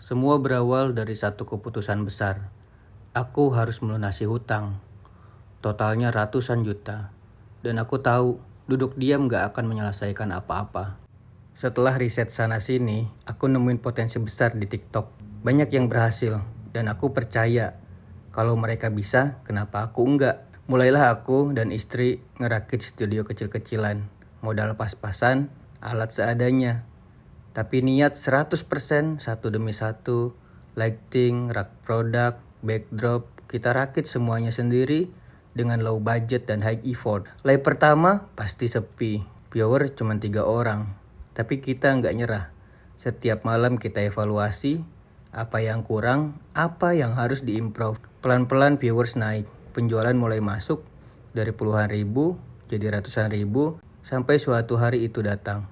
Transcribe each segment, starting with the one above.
Semua berawal dari satu keputusan besar. Aku harus melunasi hutang. Totalnya ratusan juta. Dan aku tahu, duduk diam gak akan menyelesaikan apa-apa. Setelah riset sana-sini, aku nemuin potensi besar di TikTok. Banyak yang berhasil, dan aku percaya. Kalau mereka bisa, kenapa aku enggak? Mulailah aku dan istri ngerakit studio kecil-kecilan. Modal pas-pasan, alat seadanya. Tapi niat 100% satu demi satu, lighting, rak produk, backdrop, kita rakit semuanya sendiri dengan low budget dan high effort. Live pertama pasti sepi, viewer cuma 3 orang. Tapi kita nggak nyerah. Setiap malam kita evaluasi, apa yang kurang, apa yang harus diimprove. Pelan-pelan viewers naik, penjualan mulai masuk dari puluhan ribu jadi ratusan ribu sampai suatu hari itu datang.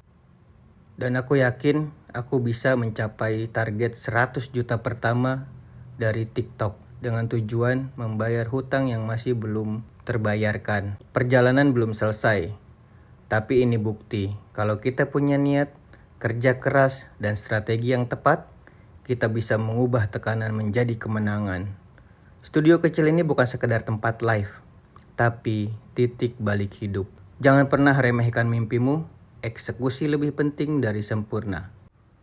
Dan aku yakin aku bisa mencapai target 100 juta pertama dari TikTok dengan tujuan membayar hutang yang masih belum terbayarkan. Perjalanan belum selesai, tapi ini bukti kalau kita punya niat, kerja keras, dan strategi yang tepat, kita bisa mengubah tekanan menjadi kemenangan. Studio kecil ini bukan sekedar tempat live, tapi titik balik hidup. Jangan pernah remehkan mimpimu. Eksekusi lebih penting dari sempurna.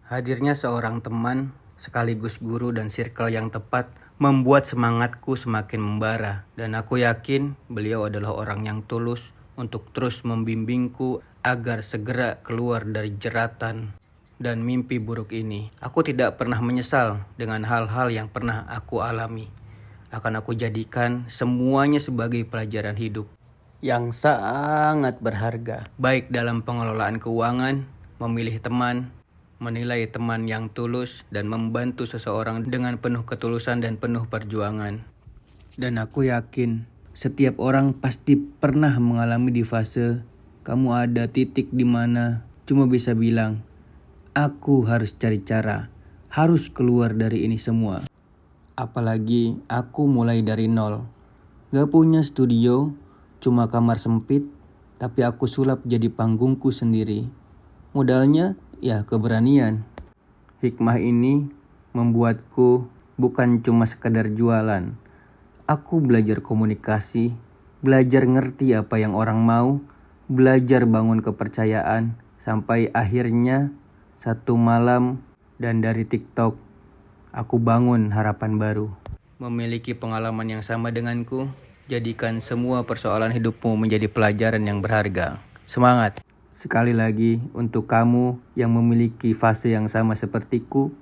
Hadirnya seorang teman, sekaligus guru dan circle yang tepat, membuat semangatku semakin membara. Dan aku yakin beliau adalah orang yang tulus untuk terus membimbingku agar segera keluar dari jeratan dan mimpi buruk ini. Aku tidak pernah menyesal dengan hal-hal yang pernah aku alami. Akan aku jadikan semuanya sebagai pelajaran hidup yang sangat berharga, baik dalam pengelolaan keuangan, memilih teman, menilai teman yang tulus, dan membantu seseorang dengan penuh ketulusan dan penuh perjuangan. Dan aku yakin setiap orang pasti pernah mengalami di fase kamu ada titik di mana cuma bisa bilang, aku harus cari cara, harus keluar dari ini semua. Apalagi aku mulai dari nol, gak punya studio, cuma kamar sempit, tapi aku sulap jadi panggungku sendiri. Modalnya ya keberanian. Hikmah ini membuatku bukan cuma sekedar jualan. Aku belajar komunikasi, belajar ngerti apa yang orang mau, belajar bangun kepercayaan, sampai akhirnya satu malam dan dari TikTok, aku bangun harapan baru. Memiliki pengalaman yang sama denganku, jadikan semua persoalan hidupmu menjadi pelajaran yang berharga. Semangat! Sekali lagi untuk kamu yang memiliki fase yang sama sepertiku,